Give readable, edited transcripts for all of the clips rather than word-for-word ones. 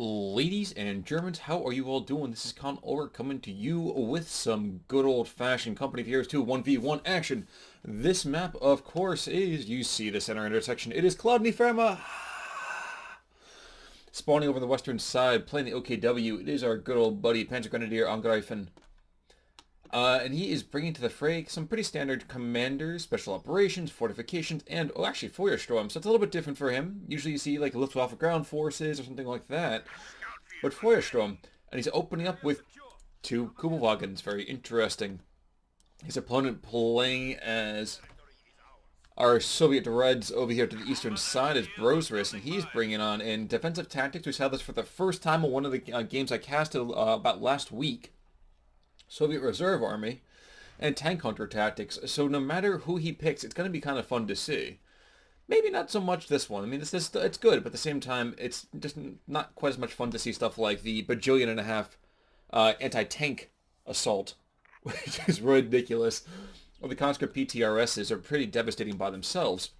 Ladies and Germans, how are you all doing? This is Kholodny coming to you with some good old-fashioned Company of Heroes 2 1v1 action. This map, of course, is, you see the center intersection, it is Kholodny Ferma! Spawning over the western side, playing the OKW, it is our good old buddy PnzrGrenAngreifen. And he is bringing to the fray some pretty standard commanders, special operations, fortifications, and, oh, actually, Feuersturm. So it's a little bit different for him. Usually you see, like, Luftwaffe ground forces or something like that. But Feuersturm, and he's opening up with two Kubelwagens. Very interesting. His opponent playing as our Soviet Reds over here to the eastern side is Brosras, and he's bringing on in defensive tactics. We saw this for the first time in one of the games I casted about last week. Soviet Reserve Army, and tank hunter tactics. So no matter who he picks, it's going to be kind of fun to see. Maybe not so much this one. I mean, it's good, but at the same time, it's just not quite as much fun to see stuff like the bajillion and a half anti-tank assault, which is ridiculous. Or the conscript PTRSs are pretty devastating by themselves.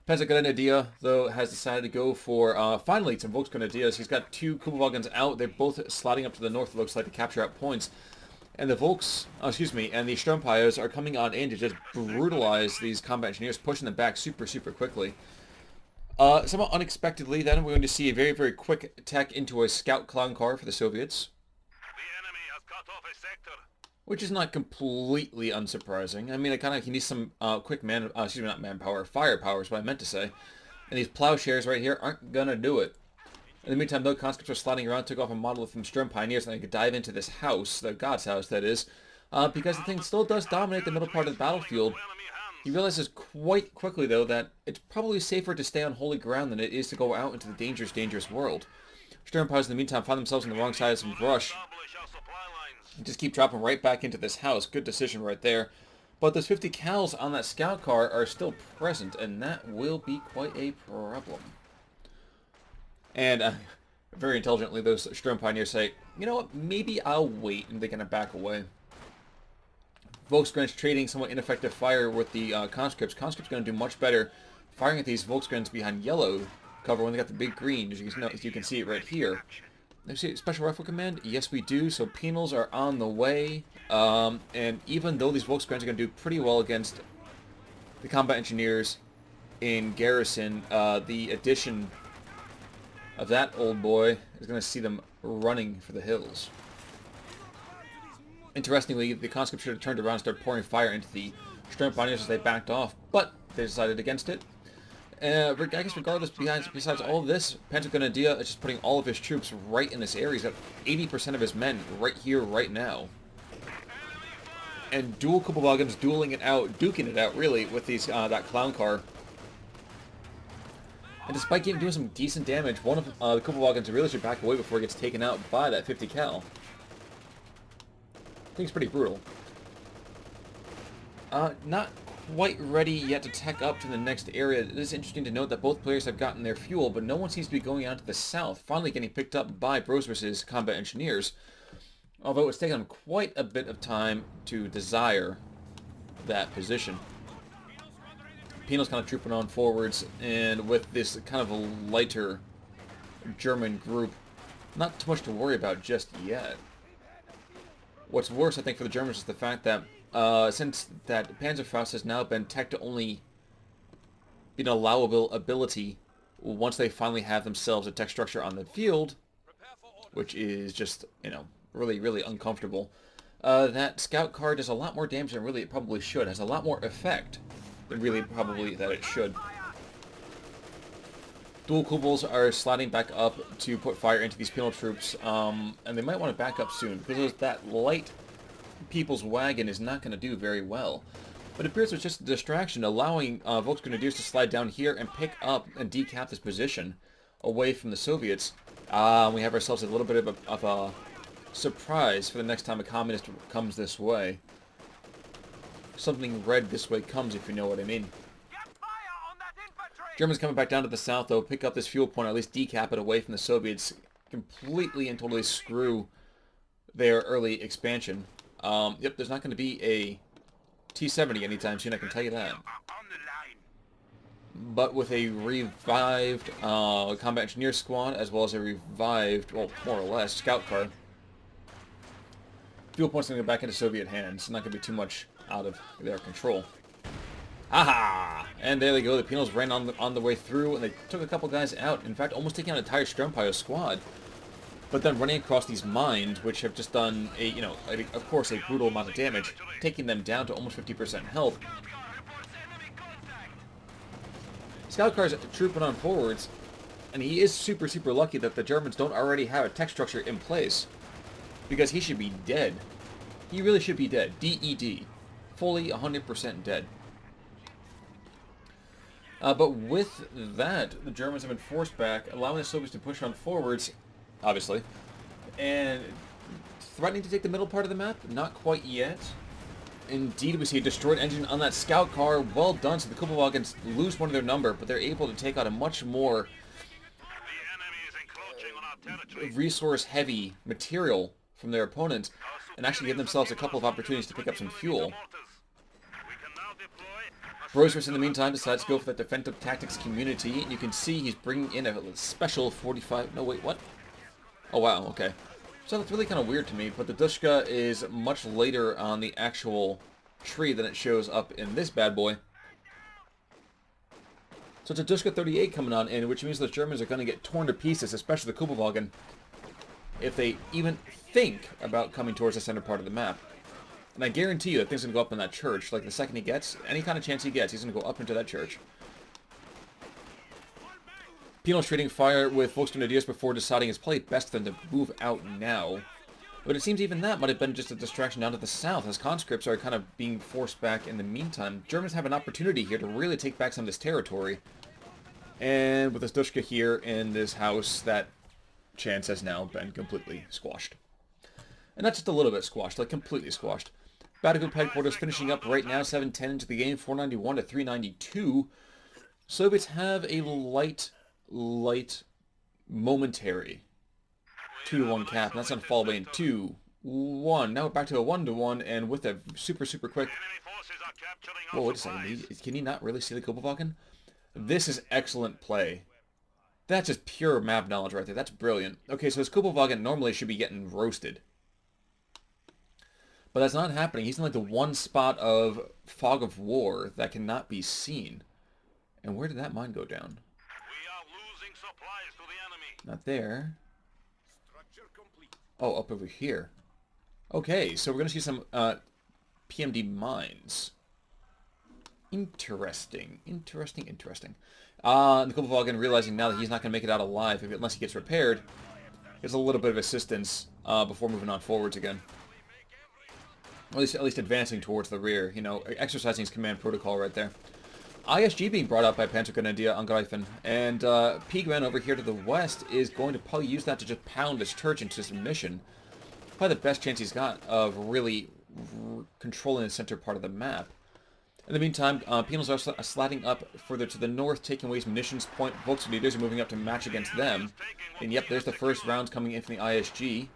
PnzrGrenAngreifen, though, has decided to go for, finally, some Volksgrenadiers. He's got two Kubelwagens out. They're both sliding up to the north, it looks like, to capture out points. And the and the Sturmpires are coming on in to just brutalize these combat engineers, pushing them back super, super quickly. Somewhat unexpectedly, then, we're going to see a very, very quick attack into a scout clown car for the Soviets. The enemy has cut off a sector. Which is not completely unsurprising. I mean, he needs some quick firepower is what I meant to say. And these plowshares right here aren't gonna do it. In the meantime, though, conscripts are sliding around, took off a model from Sturm Pioneers, and I could dive into this house, the God's house, that is, because the thing still does dominate the middle part of the battlefield. He realizes quite quickly, though, that it's probably safer to stay on holy ground than it is to go out into the dangerous, dangerous world. Sturm Pies, in the meantime, find themselves on the wrong side of some brush. Just keep dropping right back into this house. Good decision right there. But those 50 cals on that scout car are still present, and that will be quite a problem. And very intelligently, those Sturm Pioneers say, you know what, maybe I'll wait, and they're going to back away. Volksgrens trading somewhat ineffective fire with the conscripts. Conscripts going to do much better firing at these Volksgrens behind yellow cover when they got the big green, as you can see it right here. Let's see, Special Rifle Command? Yes, we do. So penals are on the way. And even though these Volksgrens are going to do pretty well against the combat engineers in garrison, the addition of that old boy is going to see them running for the hills. Interestingly, the conscripts should have turned around and started pouring fire into the Sturm Pioneers as they backed off, but they decided against it. I guess regardless, besides all of this, PnzrGrenAngreifen is just putting all of his troops right in this area. He's got 80% of his men right here, right now. And dual Kubelwagens duking it out, really, with these that clown car. And despite doing some decent damage, one of the Kubelwagens really should back away before it gets taken out by that 50 cal. I think it's pretty brutal. Not quite ready yet to tech up to the next area. It is interesting to note that both players have gotten their fuel, but no one seems to be going out to the south, finally getting picked up by Brosras' combat engineers. Although it's taken them quite a bit of time to desire that position. Penal's kind of trooping on forwards, and with this kind of a lighter German group, not too much to worry about just yet. What's worse, I think, for the Germans is the fact that since that Panzerfaust has now been tech to only be an allowable ability once they finally have themselves a tech structure on the field, which is just, you know, really, really uncomfortable, that scout car does a lot more damage than really it probably should. Has a lot more effect than really probably that it should. Dual Kubels are sliding back up to put fire into these penal troops, and they might want to back up soon, because that light people's wagon is not going to do very well. But it appears it's just a distraction, allowing Volksgrenadiers to slide down here and pick up and decap this position away from the Soviets. We have ourselves a little bit of a surprise for the next time a communist comes this way. Something red this way comes, if you know what I mean. Germans coming back down to the south, though, pick up this fuel point, or at least decap it away from the Soviets, completely and totally screw their early expansion. Yep, there's not going to be a T-70 anytime soon, I can tell you that. but with a revived combat engineer squad, as well as a revived, well, more or less, scout car. Fuel points going to go back into Soviet hands. It's not going to be too much out of their control. Aha! And there they go. The Penals ran on the way through, and they took a couple guys out. In fact, almost taking out an entire Strempire squad. But then running across these mines, which have just done a, of course, a brutal amount of damage, taking them down to almost 50% health. Scout car's trooping on forwards, and he is super, super lucky that the Germans don't already have a tech structure in place. Because he should be dead. He really should be dead. DED. Fully 100% dead. But with that, the Germans have been forced back, allowing the Soviets to push on forwards, obviously, and threatening to take the middle part of the map. Not quite yet. Indeed, we see a destroyed engine on that scout car. Well done. So the Kupelwagens lose one of their number, but they're able to take out a much more resource-heavy material from their opponents and actually give themselves a couple of opportunities to pick up some fuel. Brosras, in the meantime, decides to go for that defensive tactics community. And you can see he's bringing in a special 45... No, wait, what? Oh, wow, okay. So that's really kind of weird to me, but the Dushka is much later on the actual tree than it shows up in this bad boy. So it's a Dushka 38 coming on in, which means the Germans are going to get torn to pieces, especially the Kupelwagen, if they even think about coming towards the center part of the map. And I guarantee you that thing's going to go up in that church. Like, the second he gets, any kind of chance he gets, he's going to go up into that church. Penal's trading fire with Volksgrenadiers before deciding it's probably best for them to move out now. But it seems even that might have been just a distraction down to the south, as conscripts are kind of being forced back in the meantime. Germans have an opportunity here to really take back some of this territory. And with this Dushka here in this house, that chance has now been completely squashed. And not just a little bit squashed, like completely squashed. Battle Group Headquarters finishing up right now, 7-10 into the game, 491 to 392. Soviets have a light, momentary 2-1 cap, and that's going to fall away in 2-1. Now we're back to a 1-1, and with a super, super quick... Whoa, wait a second. Can he not really see the Kupelwagen? This is excellent play. That's just pure map knowledge right there. That's brilliant. Okay, so his Kupelwagen normally should be getting roasted. But that's not happening. He's in like the one spot of fog of war that cannot be seen. And where did that mine go down? We are losing supplies to the enemy. Not there. Oh, up over here. Okay, so we're going to see some PMD mines. Interesting. The Kupelwagen, realizing now that he's not going to make it out alive unless he gets repaired, gets a little bit of assistance before moving on forwards again. At least advancing towards the rear, exercising his command protocol right there. ISG being brought up by PnzrGrenAngreifen, and P-Gren over here to the west is going to probably use that to just pound this church into submission. Probably the best chance he's got of really controlling the center part of the map. In the meantime, Penals are sliding up further to the north, taking away his munitions point. Volksgrenadiers are moving up to match against them. And yep, there's the first rounds coming in from the ISG.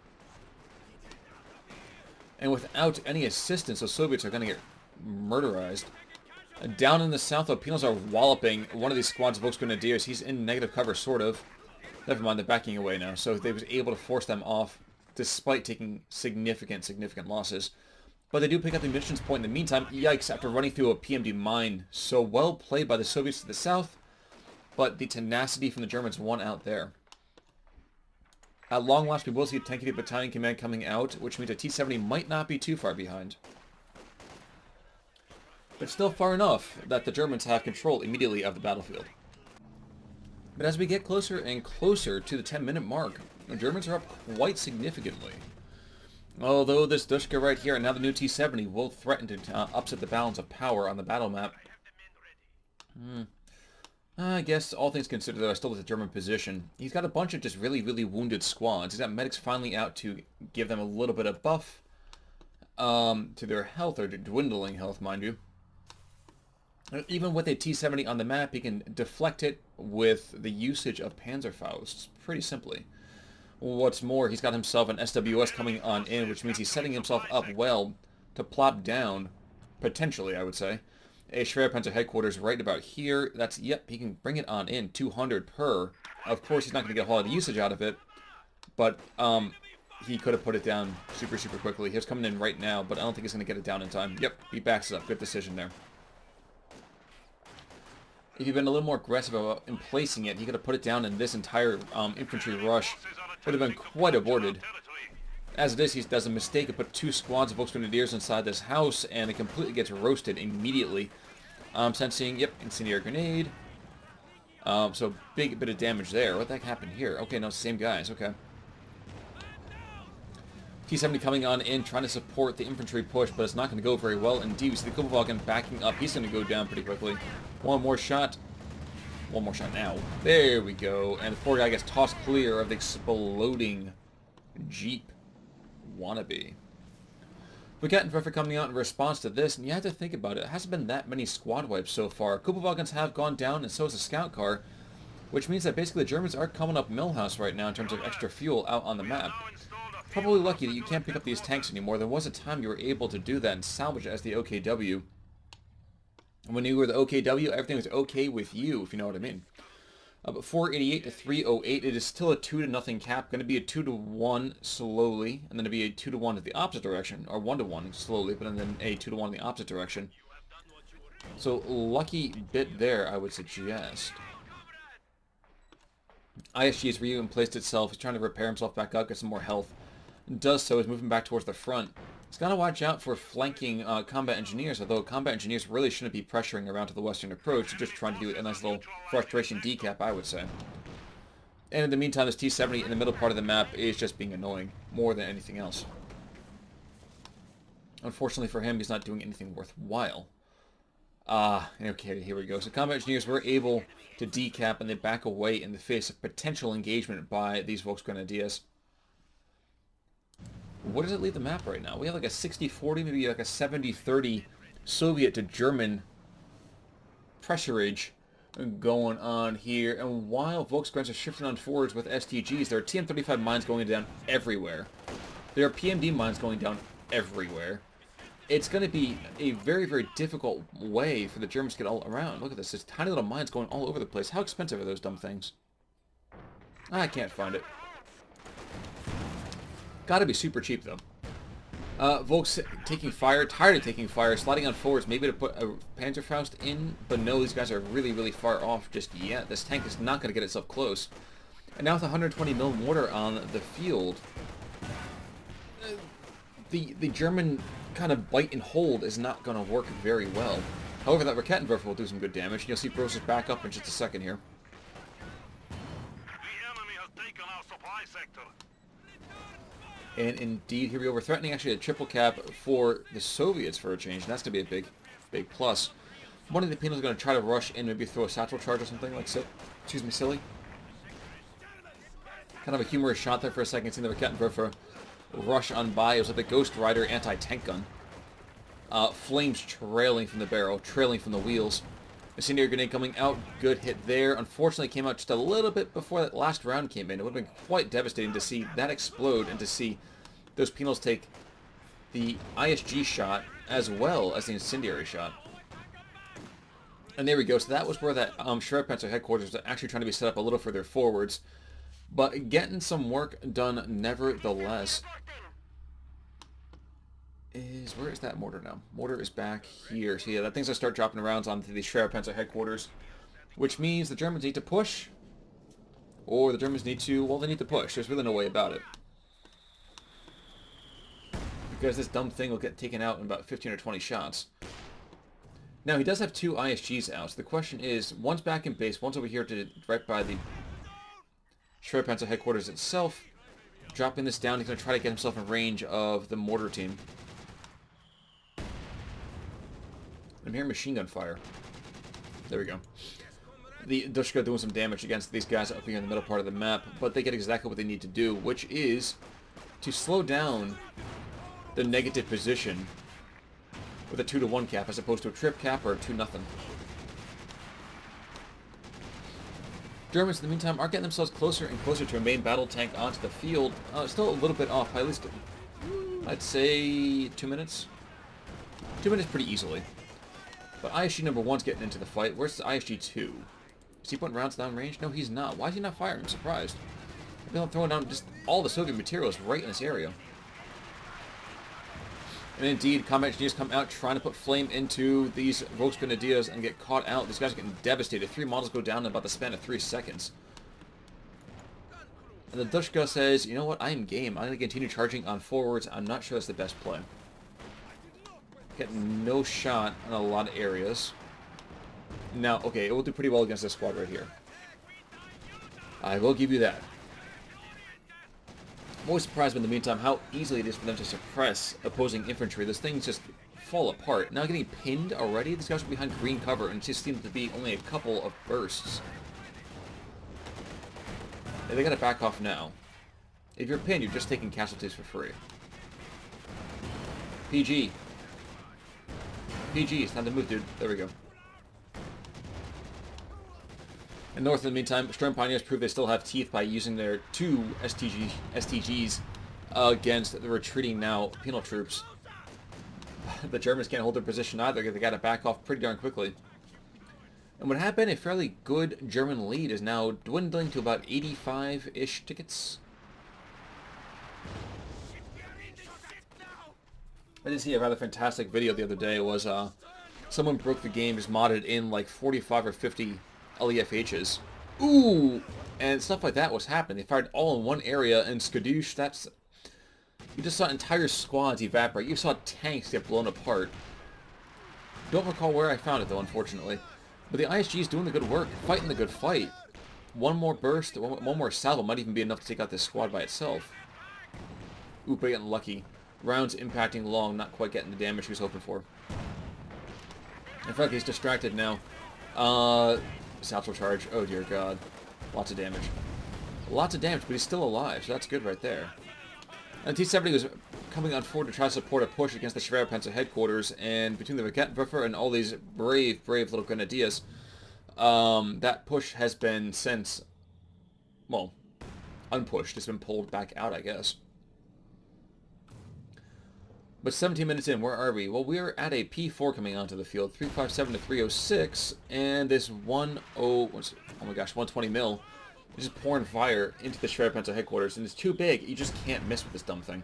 And without any assistance, the Soviets are going to get murderized. Down in the south, though, Penals are walloping one of these squads of Volksgrenadiers. He's in negative cover, sort of. Never mind, they're backing away now. So they was able to force them off, despite taking significant losses. But they do pick up the munitions point in the meantime. Yikes, after running through a PMD mine. So well played by the Soviets to the south, but the tenacity from the Germans won out there. At long last, we will see a 10th Battalion Command coming out, which means a T-70 might not be too far behind. But still far enough that the Germans have control immediately of the battlefield. But as we get closer and closer to the 10-minute mark, the Germans are up quite significantly. Although this Dushka right here and now the new T-70 will threaten to upset the balance of power on the battle map. I guess all things considered, though, I still at the German position. He's got a bunch of just really wounded squads. He's got medics finally out to give them a little bit of buff to their health, or dwindling health, mind you. Even with a T-70 on the map, he can deflect it with the usage of Panzerfausts, pretty simply. What's more, he's got himself an SWS coming on in, which means he's setting himself up well to plop down, potentially, I would say, A Schwerpanzer headquarters right about here. That's, yep, he can bring it on in. 200 per. Of course, he's not going to get a whole lot of usage out of it. But, he could have put it down super, super quickly. He was coming in right now, but I don't think he's going to get it down in time. Yep, he backs it up. Good decision there. If he'd been a little more aggressive about in placing it, he could have put it down in this entire infantry rush. Would have been quite aborted. As it is, he does a mistake and put 2 squads of Volksgrenadiers inside this house, and it completely gets roasted immediately. Sensing, yep, incendiary grenade. So big bit of damage there. What the heck happened here? Okay, no, same guys. Okay. T-70 coming on in, trying to support the infantry push, but it's not going to go very well indeed. We see the Kubelwagen backing up. He's going to go down pretty quickly. One more shot. One more shot now. There we go. And the poor guy gets tossed clear of the exploding Jeep wannabe. Kettenwerfer coming out in response to this, and you have to think about it. It hasn't been that many squad wipes so far. Kubelwagens have gone down, and so has the scout car, which means that basically the Germans are coming up Millhouse right now in terms of extra fuel out on the map. Probably lucky that you can't pick up these tanks anymore. There was a time you were able to do that and salvage it as the OKW. When you were the OKW, everything was okay with you, if you know what I mean. But 488 to 308, it is still a 2-0 cap. Going to be a 2-1 slowly, and then to be a 2-1 to the opposite direction, or 1-1 slowly, but then a 2-1 in the opposite direction. So lucky bit there, I would suggest. ISG has replaced itself. He's trying to repair himself back up, get some more health. Does so, is moving back towards the front. He's got to watch out for flanking combat engineers, although combat engineers really shouldn't be pressuring around to the western approach. They're just trying to do a nice little frustration decap, I would say. And in the meantime, this T-70 in the middle part of the map is just being annoying, more than anything else. Unfortunately for him, he's not doing anything worthwhile. Okay, here we go. So combat engineers were able to decap, and they back away in the face of potential engagement by these Volksgrenadiers. What does it leave the map right now? We have like a 60-40, maybe like a 70-30 Soviet to German pressurage going on here. And while Volksgrens are shifting on forwards with STGs, there are TM-35 mines going down everywhere. There are PMD mines going down everywhere. It's going to be a very, very difficult way for the Germans to get all around. Look at this. There's tiny little mines going all over the place. How expensive are those dumb things? I can't find it. Gotta be super cheap, though. Volks taking fire, tired of taking fire, sliding on forwards, maybe to put a Panzerfaust in, but no, these guys are really, really far off just yet. This tank is not going to get itself close. And now with a 120mm mortar on the field, the German kind of bite and hold is not going to work very well. However, that Rakettenwerfer will do some good damage. You'll see Brosras back up in just a second here. The enemy has taken our supply sector. And indeed, here we go. We're threatening actually a triple cap for the Soviets for a change, and that's going to be a big, big plus. One of the Penals is going to try to rush in, maybe throw a satchel charge or something like so. Excuse me, silly. Kind of a humorous shot there for a second, seeing the Rakettenwerfer rush on by. It was like the Ghost Rider anti-tank gun. Flames trailing from the barrel, trailing from the wheels. Incendiary grenade coming out. Good hit there. Unfortunately, it came out just a little bit before that last round came in. It would have been quite devastating to see that explode and to see those Penals take the ISG shot as well as the incendiary shot. And there we go. So that was where that Schwerpanzer headquarters was actually trying to be set up a little further forwards. But getting some work done nevertheless. Where is that mortar now? Mortar is back here. So yeah, that thing's going to start dropping rounds onto the Schwerpanzer headquarters. Which means the Germans need to push. Or the Germans need to, well, they need to push. There's really no way about it. Because this dumb thing will get taken out in about 15 or 20 shots. Now, he does have 2 ISGs out. So the question is, one's back in base, one's over here to right by the Schwerpanzer headquarters itself. Dropping this down, he's going to try to get himself in range of the mortar team. I'm hearing machine gun fire. There we go. The Dushka doing some damage against these guys up here in the middle part of the map, but they get exactly what they need to do, which is to slow down the negative position with a 2-1 cap as opposed to a trip cap or a 2-0. Germans, in the meantime, are getting themselves closer and closer to a main battle tank onto the field. Still a little bit off by at least, I'd say, 2 minutes. 2 minutes pretty easily. But ISG number 1's getting into the fight. Where's ISG 2? Is he putting rounds down range? No, he's not. Why is he not firing? I'm surprised. They're throwing down just all the Soviet materials right in this area. And indeed, combat engineers come out trying to put flame into these Volksgrenadiers and get caught out. These guys are getting devastated. 3 models go down in about the span of 3 seconds. And the Dushka says, you know what, I am game. I'm going to continue charging on forwards. I'm not sure that's the best play. Getting no shot on a lot of areas. Now, okay, it will do pretty well against this squad right here. I will give you that. I'm always surprised in the meantime how easily it is for them to suppress opposing infantry. Those things just fall apart. Now getting pinned already? These guys are behind green cover, and it just seems to be only a couple of bursts. Yeah, they gotta back off now. If you're pinned, you're just taking casualties for free. PG. PG, it's time to move, dude. There we go. And north, in the meantime, Storm Pioneers prove they still have teeth by using their 2 STGs against the retreating now penal troops. The Germans can't hold their position either. They got to back off pretty darn quickly. And what happened, a fairly good German lead is now dwindling to about 85-ish tickets. I did see a rather fantastic video the other day. It was someone broke the game, just modded in like 45 or 50 LEFHs. Ooh! And stuff like that was happening. They fired all in one area, and skadoosh, that's... You just saw entire squads evaporate. You saw tanks get blown apart. Don't recall where I found it, though, unfortunately. But the ISG is doing the good work, fighting the good fight. One more burst, one more salvo might even be enough to take out this squad by itself. Ooh, but getting lucky. Rounds impacting long, not quite getting the damage he was hoping for. In fact, he's distracted now. Satchel charge. Oh dear god. Lots of damage. Lots of damage, but he's still alive, so that's good right there. And T-70 was coming on forward to try to support a push against the Schwerpanzer headquarters, and between the Raketwerfer and all these brave little grenadiers, that push has been since, well, unpushed. It's been pulled back out, I guess. But 17 minutes in, where are we? Well, we're at a P4 coming onto the field, 357 to 306, and this 120 mil is just pouring fire into the Schwerpanzer headquarters, and it's too big. You just can't miss with this dumb thing.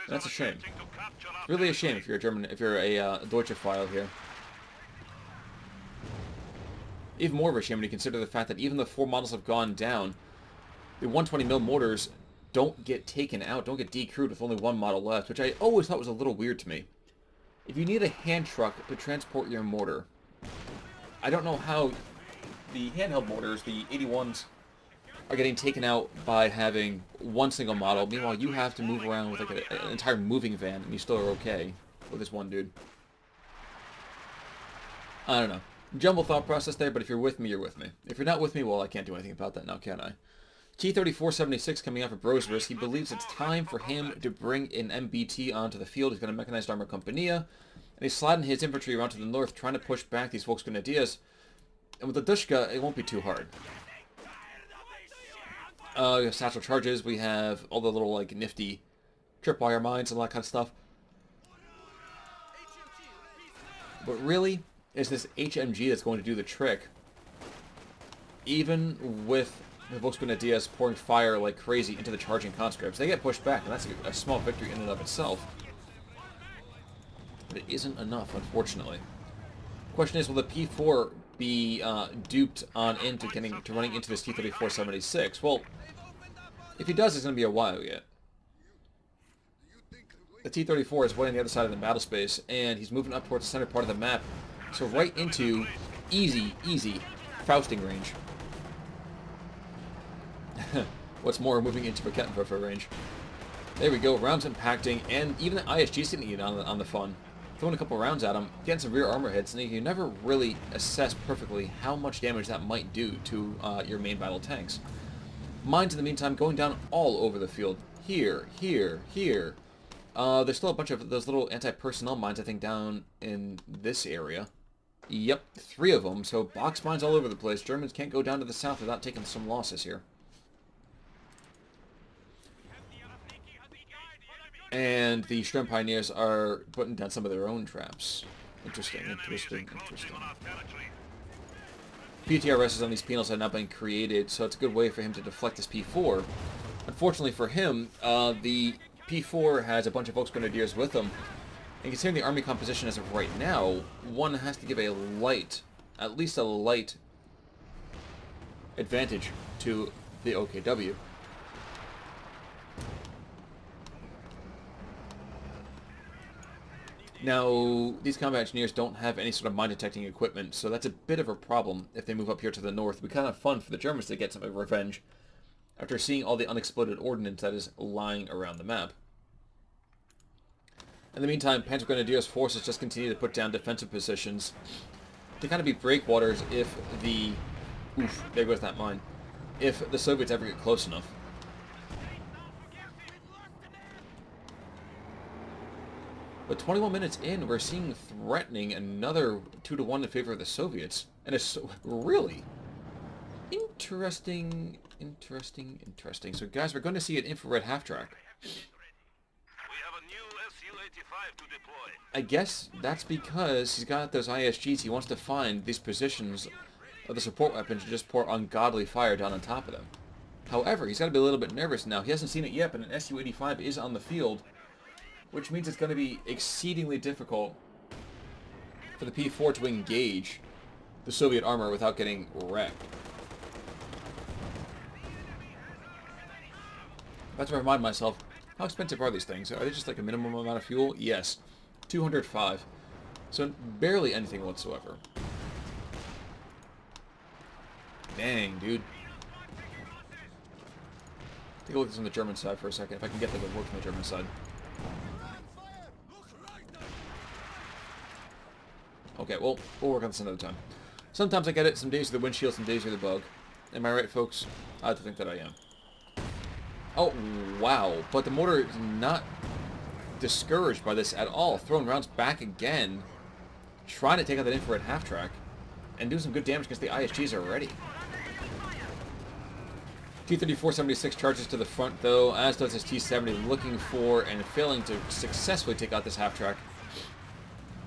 And that's a shame. It's really a shame if you're a German, if you're a Deutsche-phile here. Even more of a shame when you consider the fact that even though 4 models have gone down, the 120 mil mortars don't get taken out, don't get decrewed with only 1 model left, which I always thought was a little weird to me. If you need a hand truck to transport your mortar, I don't know how the handheld mortars, the 81s, are getting taken out by having 1 single model. Meanwhile, you have to move around with like an entire moving van, and you still are okay with this one dude. I don't know. Jumble thought process there, but if you're with me, you're with me. If you're not with me, well, I can't do anything about that now, can I? T-3476 coming out for Brosras. He believes it's time for him to bring an MBT onto the field. He's got a mechanized armor compania, and he's sliding his infantry around to the north, trying to push back these Volksgrenadiers. And with the Dushka, it won't be too hard. We have satchel charges. We have all the little like nifty tripwire mines and all that kind of stuff. But really, it's this HMG that's going to do the trick. Even with the Volksgrenadiers pouring fire like crazy into the charging conscripts, they get pushed back, and that's a small victory in and of itself. But it isn't enough, unfortunately. Question is, will the P4 be duped on into running into this T-3476? Well, if he does, it's going to be a while yet. The T-34 is way on the other side of the battle space, and he's moving up towards the center part of the map, so right into easy Fausting range. What's more, moving into Raketwerfer range. There we go, rounds impacting, and even the ISG sitting in on the fun. Throwing a couple rounds at him, getting some rear armor hits, and you never really assess perfectly how much damage that might do to your main battle tanks. Mines, in the meantime, going down all over the field. Here. There's still a bunch of those little anti-personnel mines, I think, down in this area. Yep, 3 of them, so box mines all over the place. Germans can't go down to the south without taking some losses here. And the Sturm Pioneers are putting down some of their own traps. Interesting, The enemy is interesting, encroaching interesting. on our territory. PTRSs on these penals have not been created, so it's a good way for him to deflect his P4. Unfortunately for him, the P4 has a bunch of Volksgrenadiers with him, and considering the army composition as of right now, one has to give a light, at least a light, advantage to the OKW. Now, these combat engineers don't have any sort of mine-detecting equipment, so that's a bit of a problem if they move up here to the north. It would be kind of fun for the Germans to get some revenge after seeing all the unexploded ordnance that is lying around the map. In the meantime, PnzrGrenadiers forces just continue to put down defensive positions to kind of be breakwaters if the... Oof, there goes that mine. If the Soviets ever get close enough. But 21 minutes in, we're seeing threatening another 2-1 in favor of the Soviets. And it's so, really interesting. So guys, we're going to see an infrared half-track. We have a new Su-85 to deploy. I guess that's because he's got those ISGs. He wants to find these positions of the support weapons and just pour ungodly fire down on top of them. However, he's got to be a little bit nervous now. He hasn't seen it yet, but an Su-85 is on the field, which means it's going to be exceedingly difficult for the P4 to engage the Soviet armor without getting wrecked. I have to remind myself, how expensive are these things? Are they just like a minimum amount of fuel? Yes. 205. So barely anything whatsoever. Dang, dude. Take a look at this on the German side for a second, if I can get that to work from the German side. Okay, well, we'll work on this another time. Sometimes I get it, some days are the windshield, some days are the bug. Am I right, folks? I like to think that I am. Oh, wow. But the mortar is not discouraged by this at all. Throwing rounds back again. Trying to take out that infrared half-track. And do some good damage against the ISGs already. T-34-76 charges to the front, though, as does his T-70, looking for and failing to successfully take out this half-track.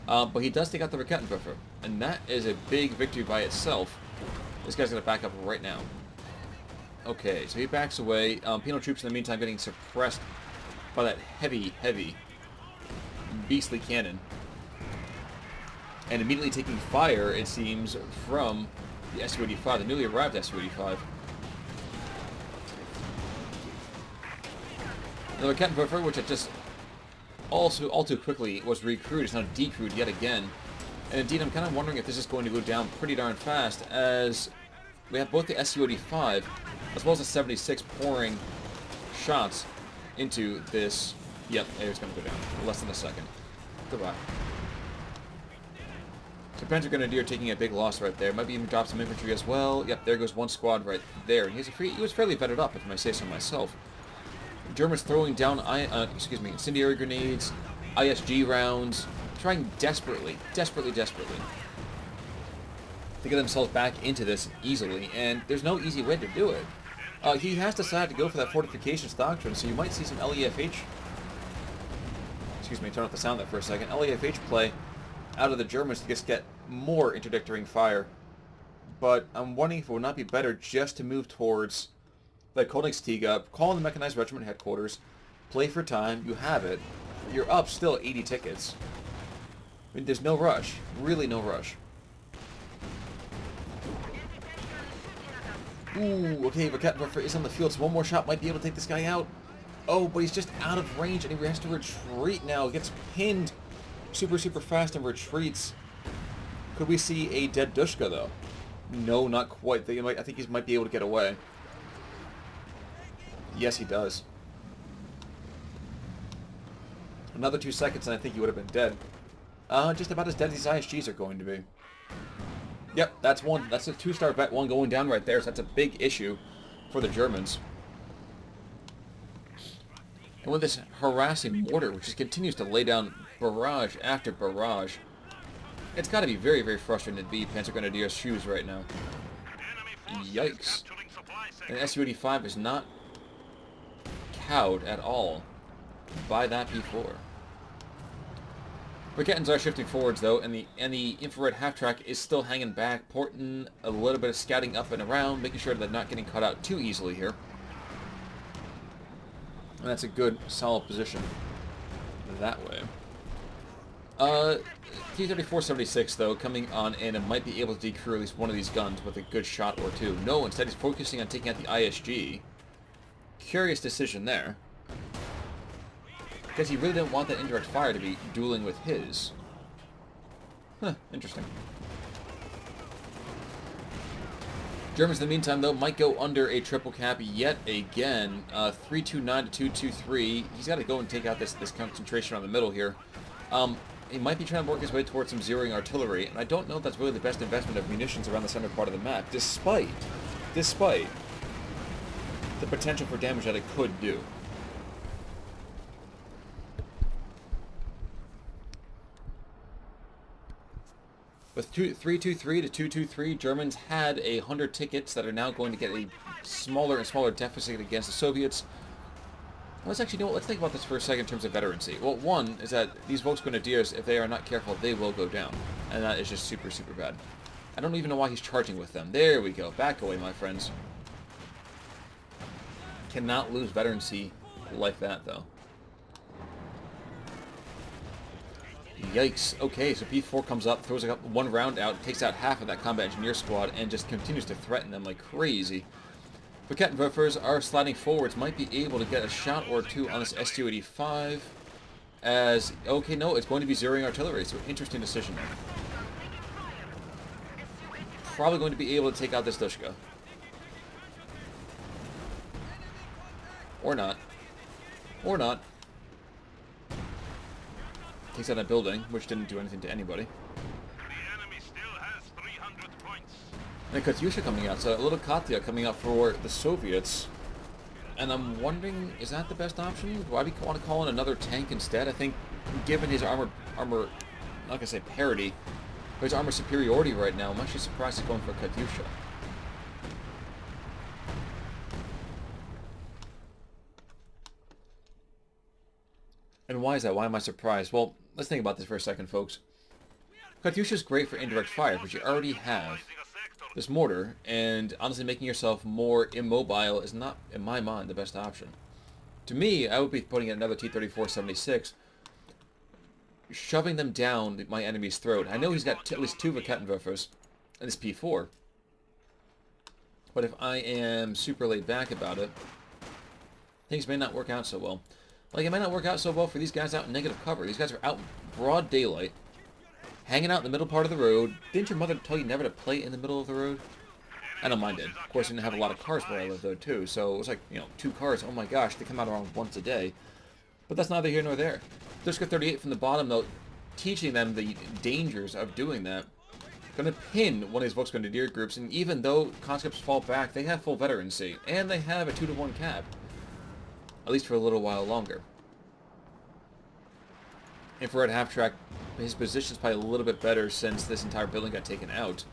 But he does take out the Rakettenwerfer, and that is a big victory by itself. This guy's going to back up right now. Okay, so he backs away. Penal troops in the meantime getting suppressed by that heavy, beastly cannon. And immediately taking fire, it seems, from the Su-85, the newly arrived Su-85. The Rakettenwerfer, which had just all too quickly was recrewed, is now decrewed yet again. And indeed, I'm kind of wondering if this is going to go down pretty darn fast, as we have both the Su-85 as well as the 76 pouring shots into this. Yep, it's going to go down. Less than a second. Goodbye. So PnzrGrenadier taking a big loss right there. Might be even drop some infantry as well. Yep, there goes one squad right there. And he was fairly vetted up, if I may say so myself. Germans throwing down incendiary grenades, ISG rounds, trying desperately to get themselves back into this easily, and there's no easy way to do it. He has decided to go for that fortifications doctrine, so you might see some LEFH, turn off the sound there for a second, LEFH play out of the Germans to just get more interdictoring fire. But I'm wondering if it would not be better just to move towards the Kholodny, call in the Mechanized Regiment headquarters, play for time, you have it, you're up still 80 tickets. I mean, there's no rush, really no rush. Ooh, okay, Rakettenwerfer is on the field, so one more shot might be able to take this guy out. Oh, but he's just out of range, and he has to retreat now. He gets pinned super fast and retreats. Could we see a dead Dushka, though? No, not quite. I think he might be able to get away. Yes, he does. Another 2 seconds, and I think he would have been dead. Just about as dead as these ISGs are going to be. Yep, that's one. That's a 2-star vet one going down right there, so that's a big issue for the Germans. And with this harassing mortar, which just continues to lay down barrage after barrage, it's got to be very frustrating to be PnzrGrenadier's shoes right now. Yikes. And Su-85 is not cowed at all by that P4. Raketans are shifting forwards though, and the infrared half-track is still hanging back, porting a little bit of scouting up and around, making sure they're not getting caught out too easily here. And that's a good, solid position that way. T-34-76 though, coming on in and might be able to decrew at least one of these guns with a good shot or two. No, instead he's focusing on taking out the ISG. Curious decision there. Because he really didn't want that indirect fire to be dueling with his. Huh, interesting. Germans, in the meantime, though, might go under a triple cap yet again. 329 to 223. He's got to go and take out this concentration on the middle here. He might be trying to work his way towards some zeroing artillery, and I don't know if that's really the best investment of munitions around the center part of the map, despite the potential for damage that it could do. With 323 to 223, Germans had 100 tickets that are now going to get a smaller and smaller deficit against the Soviets. Let's actually, let's think about this for a second in terms of veterancy. Well, one is that these Volksgrenadiers, if they are not careful, they will go down. And that is just super, super bad. I don't even know why he's charging with them. There we go. Back away, my friends. Cannot lose veterancy like that, though. Yikes. Okay, so P4 comes up, throws one round out, takes out half of that combat engineer squad, and just continues to threaten them like crazy. The Kettenwerfers are sliding forwards, might be able to get a shot or two on this S-285. As, okay, no, it's going to be zeroing artillery, so interesting decision there. Probably going to be able to take out this Dushka. Or not. Or not. Takes out a building, which didn't do anything to anybody. The enemy still has 300 points. And Katyusha coming out, so a little Katya coming out for the Soviets. And I'm wondering, is that the best option? Why do you want to call in another tank instead? I think, given his armor, I'm not going to say parity, but his armor superiority right now, I'm actually surprised he's going for Katyusha. And why is that? Why am I surprised? Well, let's think about this for a second, folks. Katyusha's great for indirect fire, but you already have this mortar, and honestly making yourself more immobile is not, in my mind, the best option. To me, I would be putting in another T-34-76, shoving them down my enemy's throat. I know he's got at least two Kettenwerfers and this P4, but if I am super laid back about it, things may not work out so well. Like, it might not work out so well for these guys out in negative cover. These guys are out in broad daylight, hanging out in the middle part of the road. Didn't your mother tell you never to play in the middle of the road? I know mine did. Of course, I didn't have a lot of cars where I lived, though, too. So it was like, 2 cars. Oh my gosh, they come out around once a day. But that's neither here nor there. Dushka 38 from the bottom, though, teaching them the dangers of doing that. Going to pin one of these Volksgrenadier groups, and even though conscripts fall back, they have full veterancy. And they have a 2-to-1 cap. At least for a little while longer. Infrared half-track, his position's probably a little bit better since this entire building got taken out.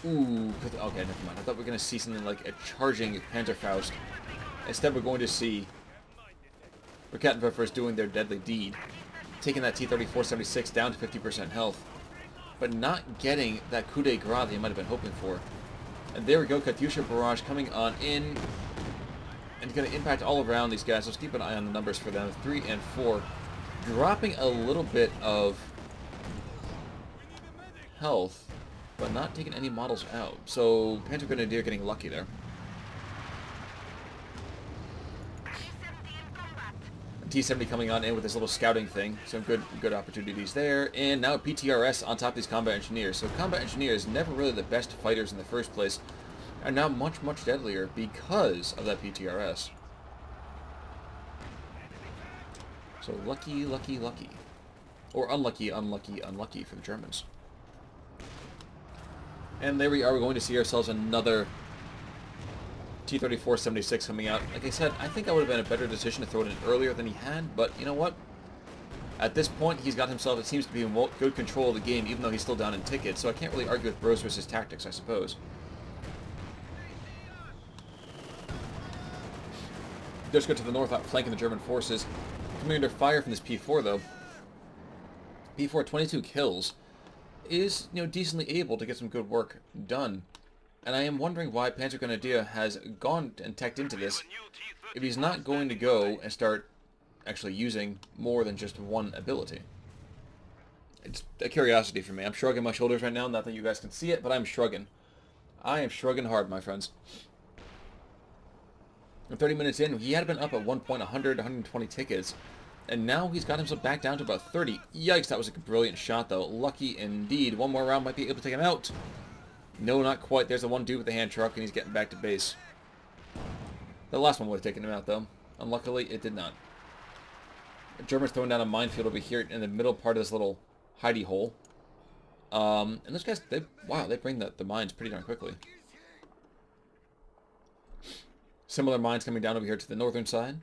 Ooh, okay, never mind. I thought we were going to see something like a charging Panzerfaust. Instead, we're going to see the Kettenwerfers doing their deadly deed, taking that T-34-76 down to 50% health, but not getting that coup de grace they might have been hoping for. And there we go, Katyusha barrage coming on in. And going to impact all around these guys. Let's keep an eye on the numbers for them. 3 and 4. Dropping a little bit of health, but not taking any models out. So, PnzrGrenAngreifen getting lucky there. T-70 coming on in with this little scouting thing. Some good opportunities there. And now PTRS on top of these combat engineers. So, combat engineers, never really the best fighters in the first place, are now much, much deadlier because of that PTRS. So lucky, lucky, lucky. Or unlucky, unlucky, unlucky for the Germans. And there we are, we're going to see ourselves another T-34-76 coming out. Like I said, I think that would have been a better decision to throw it in earlier than he had, but you know what? At this point, he's got himself, it seems to be in good control of the game, even though he's still down in tickets, so I can't really argue with Brosras' tactics, I suppose. Just go to the north, outflanking the German forces. Coming under fire from this P4, though. P4, 22 kills, is, decently able to get some good work done. And I am wondering why PnzrGrenAngreifen has gone and teched into this if he's not going to go and start actually using more than just one ability. It's a curiosity for me. I'm shrugging my shoulders right now, not that you guys can see it, but I'm shrugging. I am shrugging hard, my friends. And 30 minutes in, he had been up at one point 100, 120 tickets, and now he's got himself back down to about 30. Yikes, that was a brilliant shot, though. Lucky indeed. One more round might be able to take him out. No, not quite. There's the one dude with the hand truck, and he's getting back to base. The last one would have taken him out, though. Unluckily, it did not. The Germans throwing down a minefield over here in the middle part of this little hidey hole. And those guys, they bring the mines pretty darn quickly. Similar mines coming down over here to the northern side.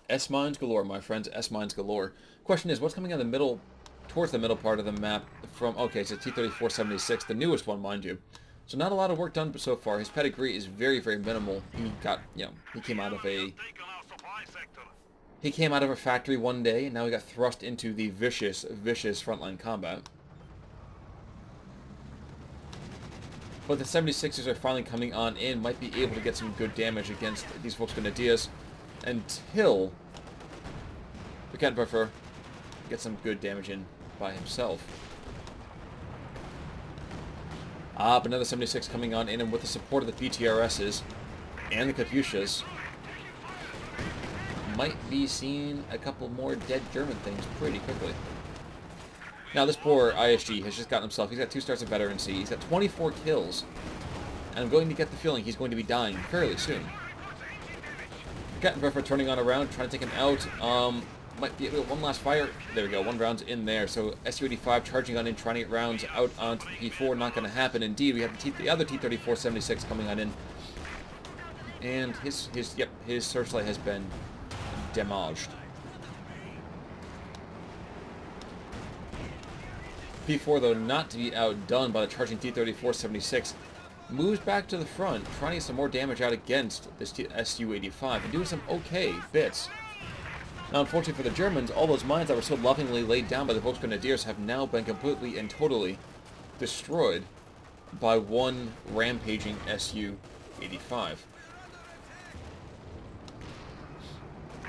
S-mines galore, my friends. S-mines galore. Question is, what's coming in the middle, towards the middle part of the map from... Okay, so T-34-76, the newest one, mind you. So not a lot of work done so far. His pedigree is very, very minimal. He got, he came out of a... He came out of a factory one day, and now he got thrust into the vicious, vicious frontline combat. But the 76ers are finally coming on in, might be able to get some good damage against these Volksgrenadiers until the Kettenwerfer gets some good damage in by himself. But another 76 coming on in, and with the support of the BTRSs and the Katyushas, might be seeing a couple more dead German things pretty quickly. Now this poor ISG has just gotten himself, he's got 2 stars of veterancy, he's got 24 kills, and I'm going to get the feeling he's going to be dying fairly soon. Kettenwerfer turning on around, trying to take him out, might be able to one last fire, there we go, 1 round's in there, so Su-85 charging on in, trying to get rounds out onto the P4, not going to happen. Indeed, we have the other T-34-76 coming on in, and his searchlight has been damaged. P4, though, not to be outdone by the charging T-34-76, moves back to the front, trying to get some more damage out against this Su-85, and doing some okay bits. Now, unfortunately for the Germans, all those mines that were so lovingly laid down by the Volksgrenadiers have now been completely and totally destroyed by one rampaging Su-85.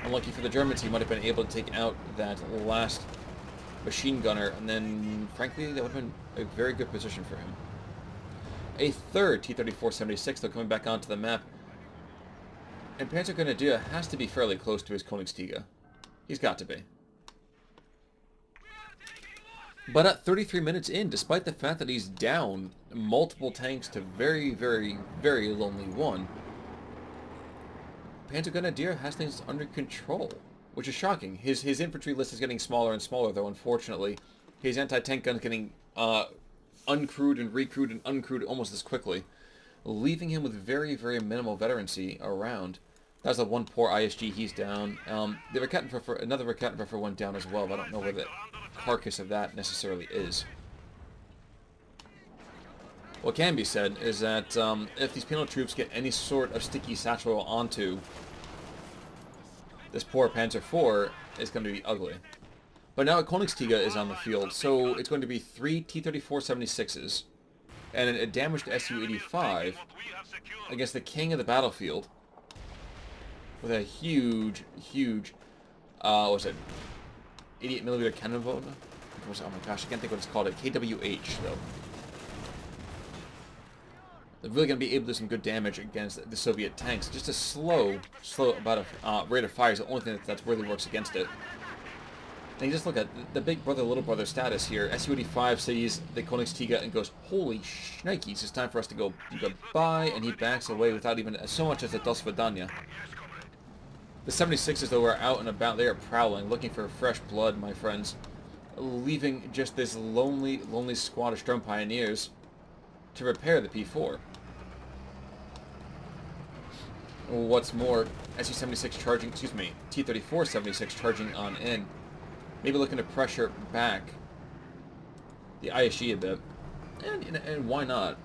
Unlucky for the Germans, he might have been able to take out that last machine gunner, and then, frankly, that would have been a very good position for him. A third T-34-76, though, coming back onto the map, and PnzrGrenAngreifen has to be fairly close to his Königstiege. He's got to be. But at 33 minutes in, despite the fact that he's down multiple tanks to very, very, very lonely one, PnzrGrenAngreifen has things under control, which is shocking. His infantry list is getting smaller and smaller, though, unfortunately. His anti-tank gun's getting uncrewed and recrewed and uncrewed almost as quickly, leaving him with very, very minimal veterancy around. That's the one poor ISG, he's down. The another Kettenwerfer went down as well, but I don't know where the carcass of that necessarily is. What can be said is that if these penal troops get any sort of sticky satchel onto this poor Panzer IV, it's going to be ugly. But now Königstiege is on the field, so it's going to be 3 T-34-76s and a damaged Su-85 against the king of the battlefield with a huge, huge, what was it, 88mm cannon boat? Oh my gosh, I can't think what it's called. KWH, though. They're really going to be able to do some good damage against the Soviet tanks. Just a slow about a rate of fire is the only thing that really works against it. And you just look at the big brother, little brother status here. Su-85 sees the Königstiege and goes, holy shnikes, it's time for us to go goodbye, and he backs away without even so much as a Do Svidaniya. The 76s, though, are out and about. They are prowling, looking for fresh blood, my friends, leaving just this lonely, lonely squad of Sturm Pioneers to repair the P4. What's more, Su-76 charging, T-34-76 charging on in. Maybe looking to pressure back the ISG a bit. And why not?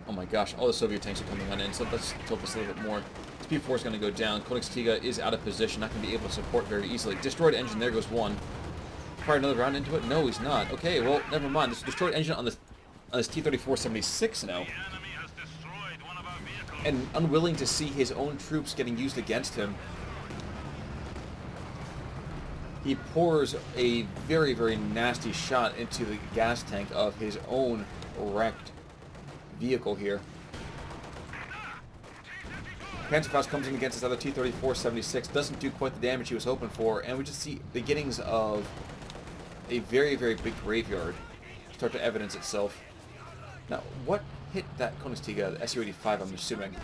Oh my gosh, all the Soviet tanks are coming on in, so let's tilt this a little bit more P4 is going to go down. Kholodny is out of position, not going to be able to support very easily. Destroyed engine, there goes one. Fire another round into it? No, he's not. Okay, well, never mind. This destroyed engine on this T-34-76 now. And unwilling to see his own troops getting used against him, he pours a very, very nasty shot into the gas tank of his own wrecked vehicle here. Panzerfaust comes in against this other T-34-76, doesn't do quite the damage he was hoping for, and we just see beginnings of a very, very big graveyard start to evidence itself. Now, what hit that Kholodny, the Su-85, I'm assuming?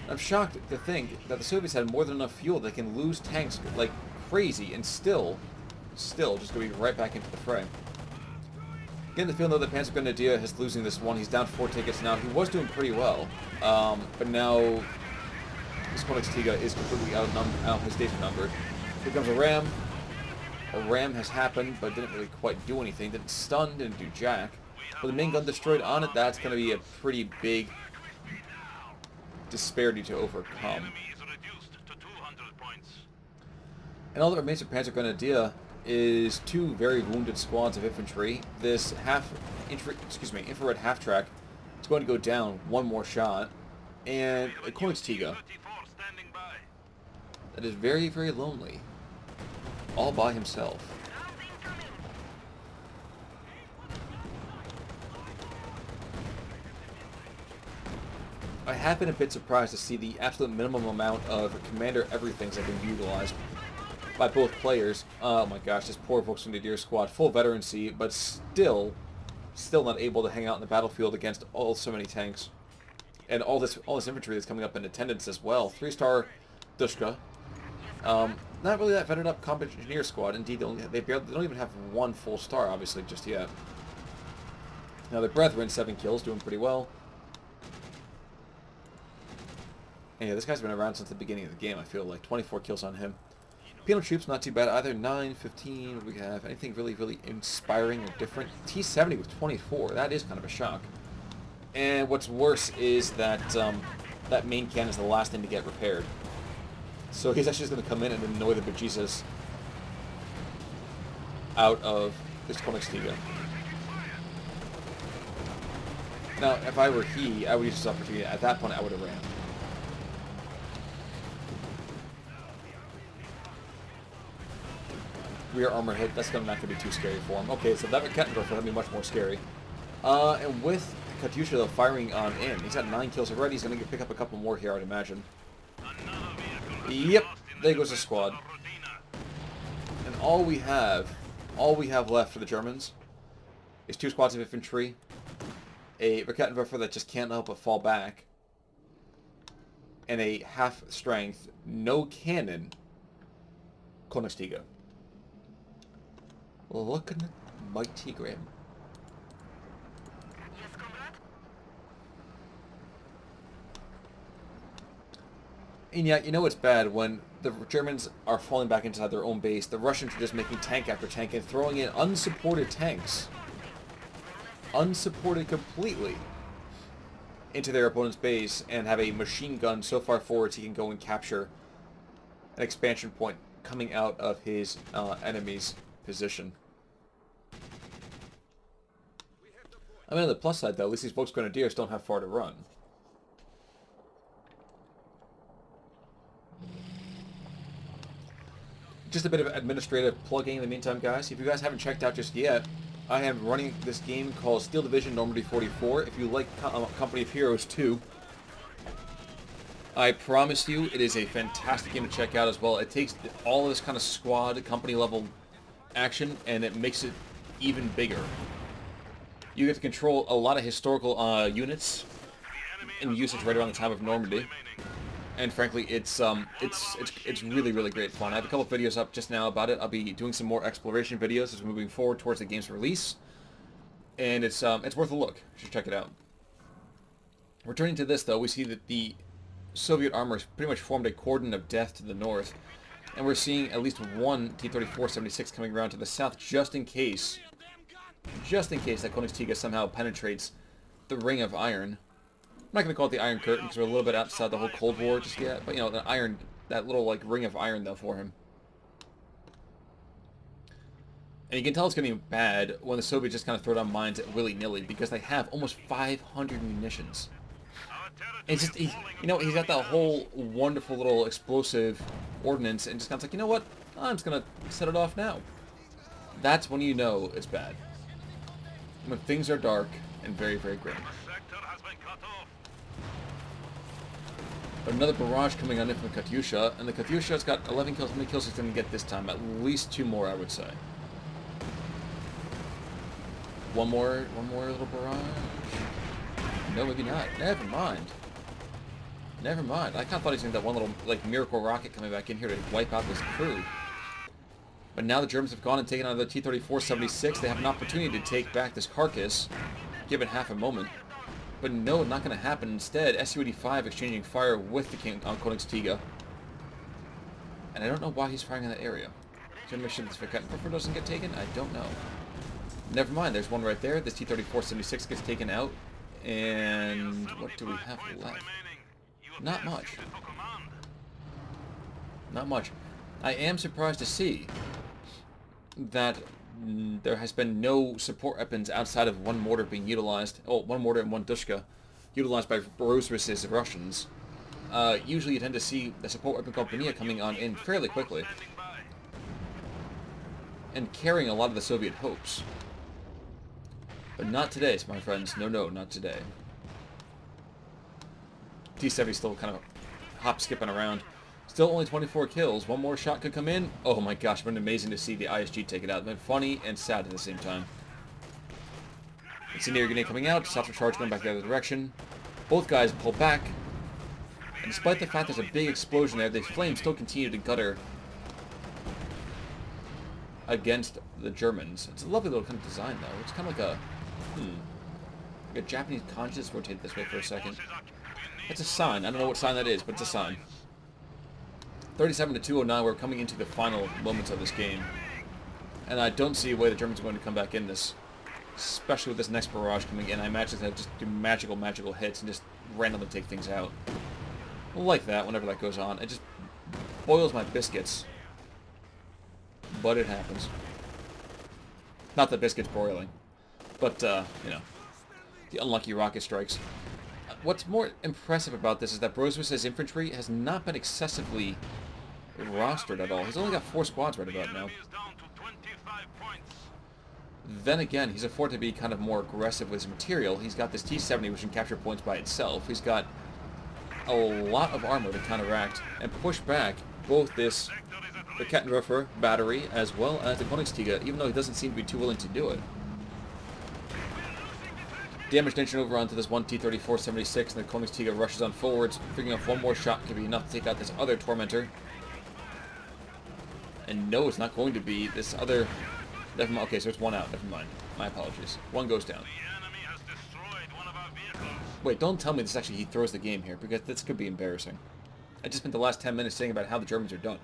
I'm shocked to think that the Soviets had more than enough fuel. They can lose tanks like crazy and still just going to be right back into the fray. Getting the feeling though that PnzrGrenAngreifen is losing this one. He's down 4 tickets now. He was doing pretty well, but now this Kholodny is completely out his days are numbered. Here comes a ram. A ram has happened, but didn't really quite do anything. Didn't stun, didn't do jack. With the main gun destroyed on it, that's going to be a pretty big disparity to overcome. And all that remains of PnzrGrenAngreifen is 2 very wounded squads of infantry. This infrared half-track is going to go down 1 more shot, and a Kholodny that is very, very lonely, all by himself. I have been a bit surprised to see the absolute minimum amount of commander everythings that have been utilized by both players. Oh my gosh, this poor Volksgrenadier squad, full veterancy, but still not able to hang out in the battlefield against so many tanks. And all this infantry that's coming up in attendance as well. 3-star Dushka. Not really that vetted up combat engineer squad. Indeed, they don't even have 1 full star, obviously, just yet. Now their brethren, 7 kills, doing pretty well. And yeah, this guy's been around since the beginning of the game, I feel like. 24 kills on him. Penal troops, not too bad either. 9, 15, what do we have? Anything really, really inspiring or different? T-70 with 24. That is kind of a shock. And what's worse is that that main cannon is the last thing to get repaired. So he's actually just going to come in and annoy the bejesus out of this Kholodny. Now, if I were he, I would use this opportunity. At that point, I would have ran. Rear armor hit, that's not going to be too scary for him. Okay, so that Kettenwerfer will be much more scary. And with Katyusha though, firing on in, he's got 9 kills already. He's going to pick up a couple more here, I would imagine. Yep, there goes the squad. And all we have left for the Germans is 2 squads of infantry, a Kettenwerfer that just can't help but fall back, and a half-strength, no cannon Kholodny. Looking mighty grim. Yes, comrade? And yet, you know it's bad when the Germans are falling back inside their own base. The Russians are just making tank after tank and throwing in unsupported tanks. Unsupported completely into their opponent's base and have a machine gun so far forward he can go and capture an expansion point coming out of his enemy's position. I mean, on the plus side, though, at least these Volksgrenadiers don't have far to run. Just a bit of administrative plugging in the meantime, guys. If you guys haven't checked out just yet, I am running this game called Steel Division Normandy 44. If you like Company of Heroes 2, I promise you it is a fantastic game to check out as well. It takes all of this kind of squad, company level action, and it makes it even bigger. You get to control a lot of historical units in usage right around the time of Normandy, and frankly, it's really, really great fun. I have a couple of videos up just now about it. I'll be doing some more exploration videos as we're moving forward towards the game's release, and it's worth a look. You should check it out. Returning to this, though, we see that the Soviet armor has pretty much formed a cordon of death to the north, and we're seeing at least 1 T-34-76 coming around to the south just in case that Kholodny somehow penetrates the ring of iron. not going to call it the Iron Curtain because we're a little bit outside the whole Cold War just yet. But, you know, that little, like, ring of iron, though, for him. And you can tell it's getting bad when the Soviets just kind of throw down mines at willy-nilly because they have almost 500 munitions. And it's just, you know, he's got that whole wonderful little explosive ordnance and just kind of like, you know what? I'm just going to set it off now. That's when you know it's bad. When things are dark and very, very grim. But another barrage coming on in from the Katyusha, and the Katyusha's got 11 kills. How many kills he's going to get this time? At least 2 more, I would say. One more little barrage. No, maybe not. Never mind. Never mind. I kind of thought he was going to get that one little, like, miracle rocket coming back in here to wipe out this crew. But now the Germans have gone and taken out the T-34-76. They have an opportunity to take back this carcass. Give it half a moment. But no, not going to happen. Instead, Su-85 exchanging fire with the King on Kholodny. And I don't know why he's firing in that area. Should I make sure this Verkettenwerfer doesn't get taken? I don't know. Never mind, there's one right there. This T-34-76 gets taken out. And what do we have left? Not much. Not much. I am surprised to see that there has been no support weapons outside of one mortar being utilized. Oh, one mortar and one Dushka utilized by Brosras' Russians. Usually you tend to see the support weapon company coming on in fairly quickly. And carrying a lot of the Soviet hopes. But not today, my friends. No, no, not today. T-70 still kind of hop-skipping around. Still only 24 kills. One more shot could come in. Oh my gosh, it's been amazing to see the ISG take it out. It's been funny and sad at the same time. Incendiary grenade coming out. Satchel charge going back the other direction. Both guys pull back. And despite the fact there's a big explosion there, the flames still continue to gutter against the Germans. It's a lovely little kind of design, though. It's kind of like a... like a Japanese conscious. Rotate this way for a second. It's a sign. I don't know what sign that is, but it's a sign. 37 to 209, we're coming into the final moments of this game. And I don't see a way the Germans are going to come back in this. Especially with this next barrage coming in. I imagine they'll just do magical hits and just randomly take things out. I like that whenever that goes on. It just boils my biscuits. But it happens. Not that biscuits broiling. But, you know, the unlucky rocket strikes. What's more impressive about this is that Brosras' infantry has not been excessively rostered at all. He's only got 4 squads right about now. Then again, he's afforded to be kind of more aggressive with his material. He's got this T-70 which can capture points by itself. He's got a lot of armor to counteract and push back both this the Kettenwerfer battery as well as the Königstiege, even though he doesn't seem to be too willing to do it. Damage nation over onto this one T-34-76, and the Königstiege rushes on forwards, figuring out one more shot could be enough to take out this other Tormentor. And no, it's not going to be this other... Never mind. Okay, so it's one out. Never mind. My apologies. One goes down. Wait, don't tell me this actually he throws the game here, because this could be embarrassing. I just spent the last 10 minutes saying about how the Germans are done.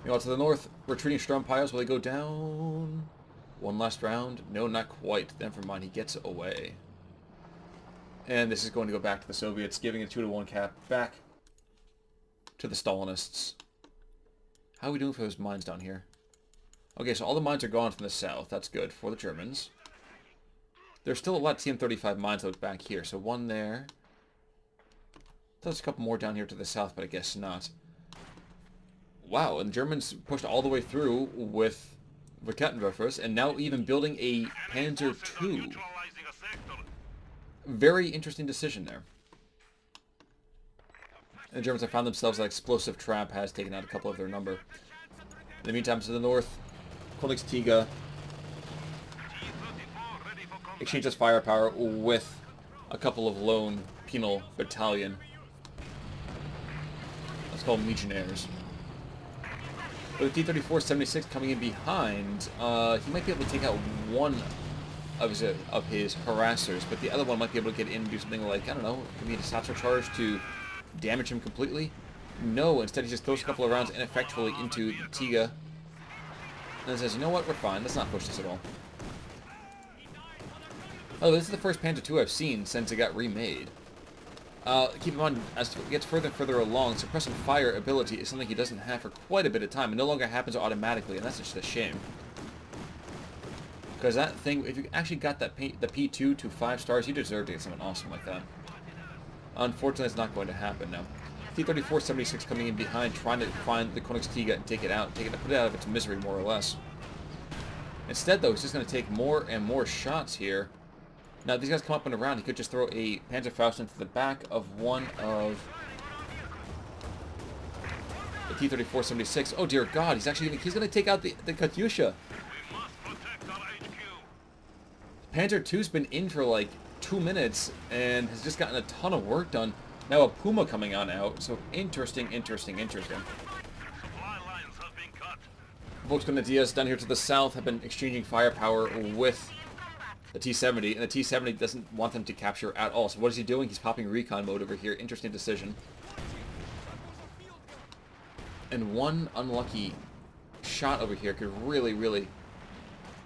Meanwhile, to the north, retreating Sturmpiles, will they go down? One last round? No, not quite. Never mind, he gets away. And this is going to go back to the Soviets, giving a 2-to-1 cap back to the Stalinists. How are we doing for those mines down here? Okay, so all the mines are gone from the south. That's good for the Germans. There's still a lot of TM-35 mines out back here, so one there. There's a couple more down here to the south, but I guess not. Wow, and the Germans pushed all the way through with the Kettenwerfers, and now even building a Panzer II. Very interesting decision there. And the Germans have found themselves an explosive trap has taken out a couple of their number. In the meantime, to the north, Königstiege exchanges firepower with a couple of lone penal battalion. Let's call them legionnaires. With the T-34-76 coming in behind, he might be able to take out one of his harassers, but the other one might be able to get in and do something like, I don't know, could be a satchel charge to damage him completely? No, instead he just throws a couple of rounds ineffectually into Tiga. And then says, you know what, we're fine, let's not push this at all. Oh, this is the first Panzer II I've seen since it got remade. Keep in mind, as it gets further and further along, suppressing fire ability is something he doesn't have for quite a bit of time. It no longer happens automatically, and that's just a shame. Because that thing, if you actually got that the P2 to 5 stars, you deserve to get something awesome like that. Unfortunately, it's not going to happen now. T-34-76 coming in behind, trying to find the Königstiga and take it out, put it out of its misery, more or less. Instead, though, he's just going to take more and more shots here. Now, if these guys come up and around, he could just throw a Panzerfaust into the back of one of the T-34-76. Oh, dear God, he's going to take out the Katyusha. Panzer II's been in for like 2 minutes and has just gotten a ton of work done. Now a Puma coming on out, so interesting. Volksgrenadiers down here to the south have been exchanging firepower with the T-70, and the T-70 doesn't want them to capture at all. So what is he doing? He's popping recon mode over here. Interesting decision. And one unlucky shot over here could really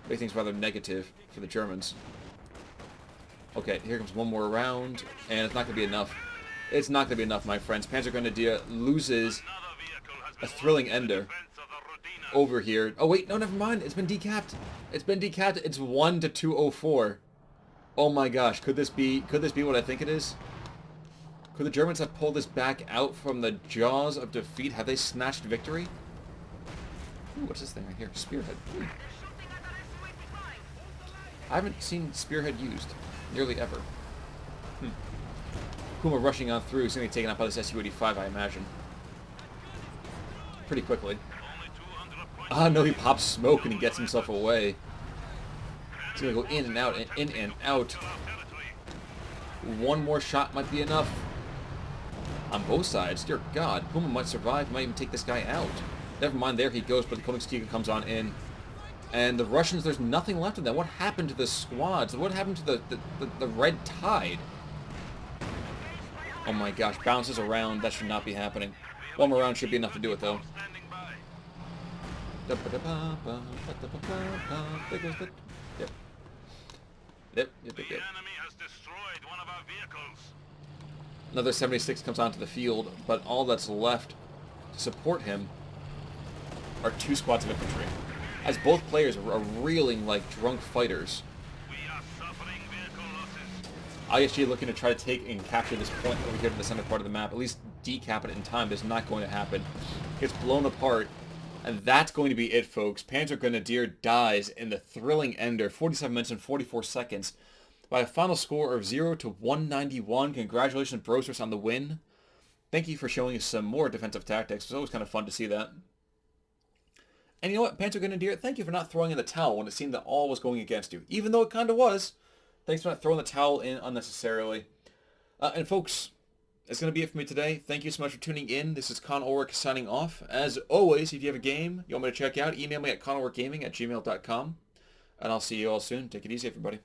make things rather negative for the Germans. Okay, here comes one more round, and it's not going to be enough. It's not going to be enough, my friends. PnzrGrenadier loses a thrilling ender over here. Oh, wait, no, never mind. It's been decapped. It's been decapped. It's 1-204. Oh my gosh, could this be what I think it is? Could the Germans have pulled this back out from the jaws of defeat? Have they snatched victory? Ooh, what's this thing right here? Spearhead. I haven't seen Spearhead used nearly ever. Puma rushing on through. He's going to be taken out by this Su-85, I imagine. Pretty quickly. Ah, no, he pops smoke and he gets himself away. He's going to go in and out and in and out. One more shot might be enough. On both sides. Dear God, Puma might survive. Might even take this guy out. Never mind, there he goes, but the Königstiga comes on in. And the Russians, there's nothing left of them. What happened to the squads? What happened to the Red Tide? Oh my gosh, bounces around. That should not be happening. One more round should be enough to do it, though. There goes the... Yep. Another 76 comes onto the field, but all that's left to support him are 2 squads of infantry. As both players are reeling like drunk fighters. ISG looking to try to take and capture this point over here to the center part of the map. At least decap it in time, but it's not going to happen. It's blown apart. And that's going to be it, folks. PnzrGrenadier dies in the thrilling ender, 47 minutes and 44 seconds, by a final score of 0-191. Congratulations, Brosras, on the win. Thank you for showing us some more defensive tactics. It's always kind of fun to see that. And you know what, PnzrGrenadier, thank you for not throwing in the towel when it seemed that all was going against you. Even though it kind of was. Thanks for not throwing the towel in unnecessarily. And folks, that's going to be it for me today. Thank you so much for tuning in. This is Con Ulrich signing off. As always, if you have a game you want me to check out, email me at conulrichgaming@gmail.com. And I'll see you all soon. Take it easy, everybody.